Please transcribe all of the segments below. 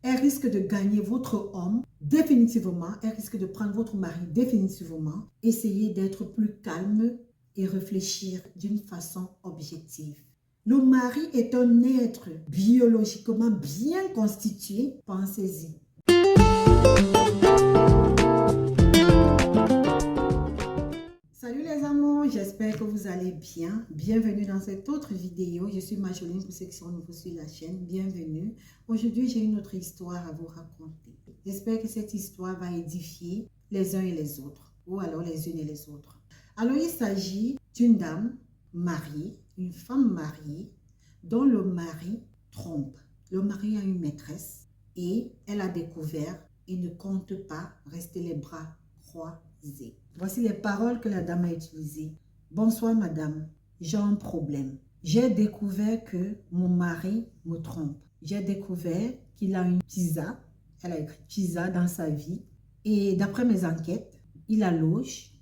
Elle risque de gagner votre homme définitivement. Elle risque de prendre votre mari définitivement. Essayez d'être plus calme et réfléchir d'une façon objective. Le mari est un être biologiquement bien constitué. Pensez-y. Salut les amours, j'espère que vous allez bien. Bienvenue dans cette autre vidéo. Je suis Marjoline pour ceux qui sont nouveaux sur la chaîne. Bienvenue. Aujourd'hui, j'ai une autre histoire à vous raconter. J'espère que cette histoire va édifier les uns et les autres, ou alors les unes et les autres. Alors, il s'agit d'une dame mariée, une femme mariée, dont le mari trompe. Le mari a une maîtresse et elle a découvert et ne compte pas rester les bras croisés. Voici les paroles que la dame a utilisées. Bonsoir madame, j'ai un problème. J'ai découvert que mon mari me trompe. J'ai découvert qu'il a une pizza. Elle a écrit pizza dans sa vie. Et d'après mes enquêtes, il la loge,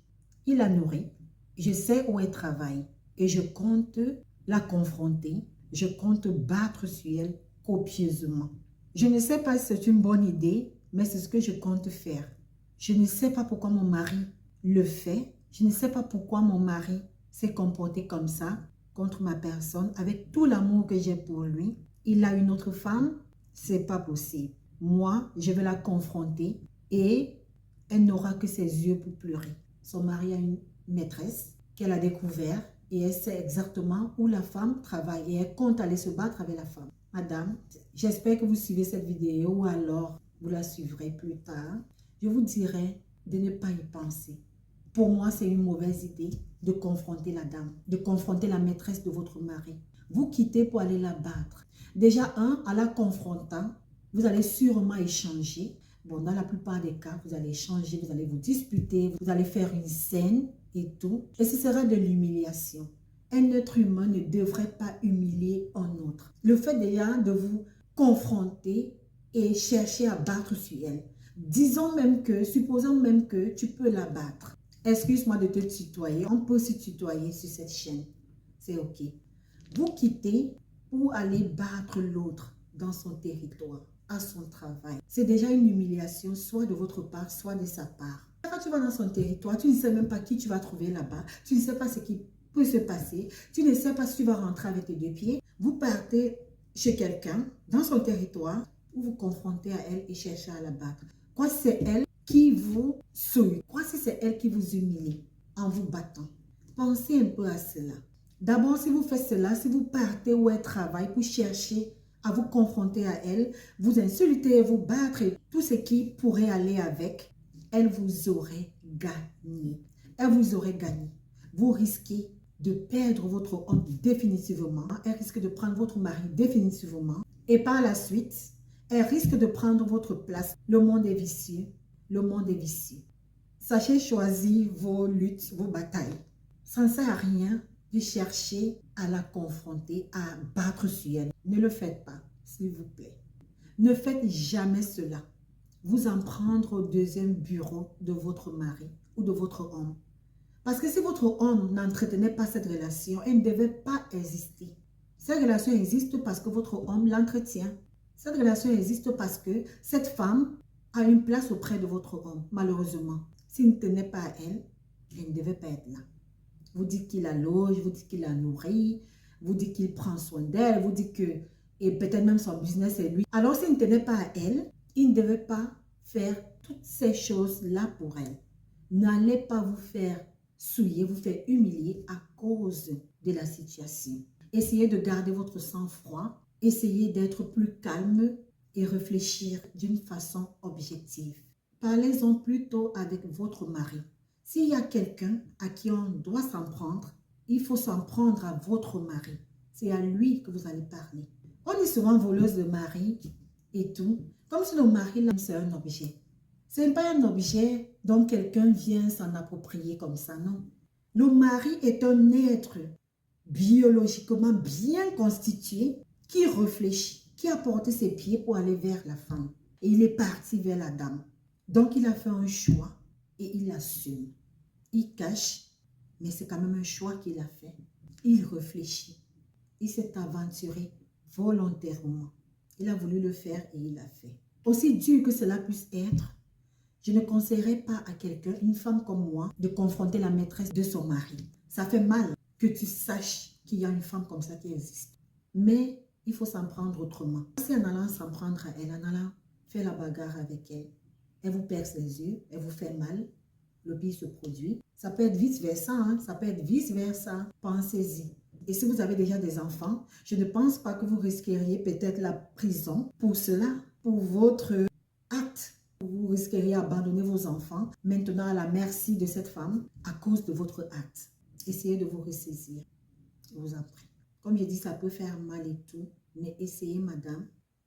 il la nourrit. Je sais où elle travaille et je compte la confronter. Je compte battre sur elle copieusement. Je ne sais pas si c'est une bonne idée, mais c'est ce que je compte faire. Je ne sais pas pourquoi mon mari le fait. Je ne sais pas pourquoi mon mari s'est comporté comme ça contre ma personne, avec tout l'amour que j'ai pour lui. Il a une autre femme, c'est pas possible. Moi, je vais la confronter et elle n'aura que ses yeux pour pleurer. Son mari a une maîtresse qu'elle a découvert et elle sait exactement où la femme travaille et elle compte aller se battre avec la femme. Madame, j'espère que vous suivez cette vidéo ou alors vous la suivrez plus tard. Je vous dirais de ne pas y penser. Pour moi, c'est une mauvaise idée de confronter la dame, de confronter la maîtresse de votre mari. Vous quittez pour aller la battre. Déjà, en la confrontant, vous allez sûrement échanger. Bon, dans la plupart des cas, vous allez échanger, vous allez vous disputer, vous allez faire une scène et tout. Et ce sera de l'humiliation. Un être humain ne devrait pas humilier un autre. Le fait déjà de vous confronter et chercher à battre sur elle. Supposons même que tu peux la battre. Excuse-moi de te tutoyer. On peut se tutoyer sur cette chaîne. C'est ok. Vous quittez pour aller battre l'autre dans son territoire, à son travail. C'est déjà une humiliation, soit de votre part, soit de sa part. Quand tu vas dans son territoire, tu ne sais même pas qui tu vas trouver là-bas. Tu ne sais pas ce qui peut se passer. Tu ne sais pas si tu vas rentrer avec tes deux pieds. Vous partez chez quelqu'un, dans son territoire, pour vous confronter à elle et chercher à la battre. Quoi, c'est elle qui vous souille. Quoi, si c'est elle qui vous humilie en vous battant. Pensez un peu à cela. D'abord, si vous faites cela, si vous partez où elle travaille pour chercher à vous confronter à elle, vous insulter, vous battre et tout ce qui pourrait aller avec, elle vous aurait gagné. Elle vous aurait gagné. Vous risquez de perdre votre homme définitivement. Elle risque de prendre votre mari définitivement. Et par la suite, elle risque de prendre votre place. Le monde est vicieux. Le monde est vicieux. Sachez choisir vos luttes, vos batailles. Ça ne sert à rien de chercher à la confronter, à battre sur elle. Ne le faites pas, s'il vous plaît. Ne faites jamais cela. Vous en prendre au deuxième bureau de votre mari ou de votre homme. Parce que si votre homme n'entretenait pas cette relation, elle ne devait pas exister. Cette relation existe parce que votre homme l'entretient. Cette relation existe parce que cette femme a une place auprès de votre homme, malheureusement. S'il ne tenait pas à elle, elle ne devait pas être là. Vous dites qu'il la loge, vous dites qu'il la nourrit, vous dites qu'il prend soin d'elle, vous dites que, et peut-être même son business est lui. Alors s'il ne tenait pas à elle, il ne devait pas faire toutes ces choses-là pour elle. N'allez pas vous faire souiller, vous faire humilier à cause de la situation. Essayez de garder votre sang-froid, essayez d'être plus calme et réfléchir d'une façon objective. Parlez-en plutôt avec votre mari. S'il y a quelqu'un à qui on doit s'en prendre, il faut s'en prendre à votre mari. C'est à lui que vous allez parler. On est souvent voleuse de mari et tout, comme si le mari, là, c'est un objet. Ce n'est pas un objet dont quelqu'un vient s'en approprier comme ça, non. Le mari est un être biologiquement bien constitué qui réfléchit, qui a porté ses pieds pour aller vers la femme. Et il est parti vers la dame. Donc, il a fait un choix et il l'assume. Il cache, mais c'est quand même un choix qu'il a fait. Il réfléchit. Il s'est aventuré volontairement. Il a voulu le faire et il l'a fait. Aussi dur que cela puisse être, je ne conseillerais pas à quelqu'un, une femme comme moi, de confronter la maîtresse de son mari. Ça fait mal que tu saches qu'il y a une femme comme ça qui existe. Mais il faut s'en prendre autrement. C'est en allant s'en prendre à elle, en allant faire la bagarre avec elle, elle vous perce les yeux, elle vous fait mal, le pire se produit. Ça peut être vice-versa, hein? Ça peut être vice-versa. Pensez-y. Et si vous avez déjà des enfants, je ne pense pas que vous risqueriez peut-être la prison pour cela, pour votre acte. Vous risqueriez d'abandonner vos enfants maintenant à la merci de cette femme à cause de votre acte. Essayez de vous ressaisir. Je vous en prie. Comme je dis, ça peut faire mal et tout, mais essayez, madame,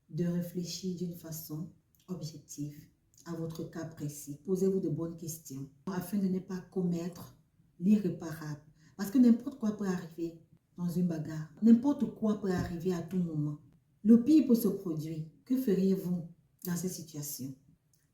de réfléchir d'une façon objective à votre cas précis. Posez-vous de bonnes questions afin de ne pas commettre l'irréparable. Parce que n'importe quoi peut arriver dans une bagarre. N'importe quoi peut arriver à tout moment. Le pire peut se produire. Que feriez-vous dans cette situation?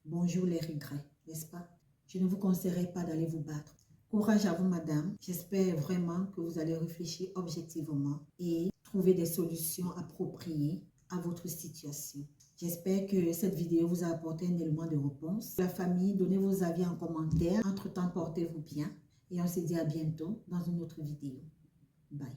Bonjour les regrets, n'est-ce pas? Je ne vous conseillerais pas d'aller vous battre. Courage à vous, madame. J'espère vraiment que vous allez réfléchir objectivement et trouver des solutions appropriées à votre situation. J'espère que cette vidéo vous a apporté un élément de réponse. La famille, donnez vos avis en commentaire. Entre-temps, portez-vous bien. Et on se dit à bientôt dans une autre vidéo. Bye.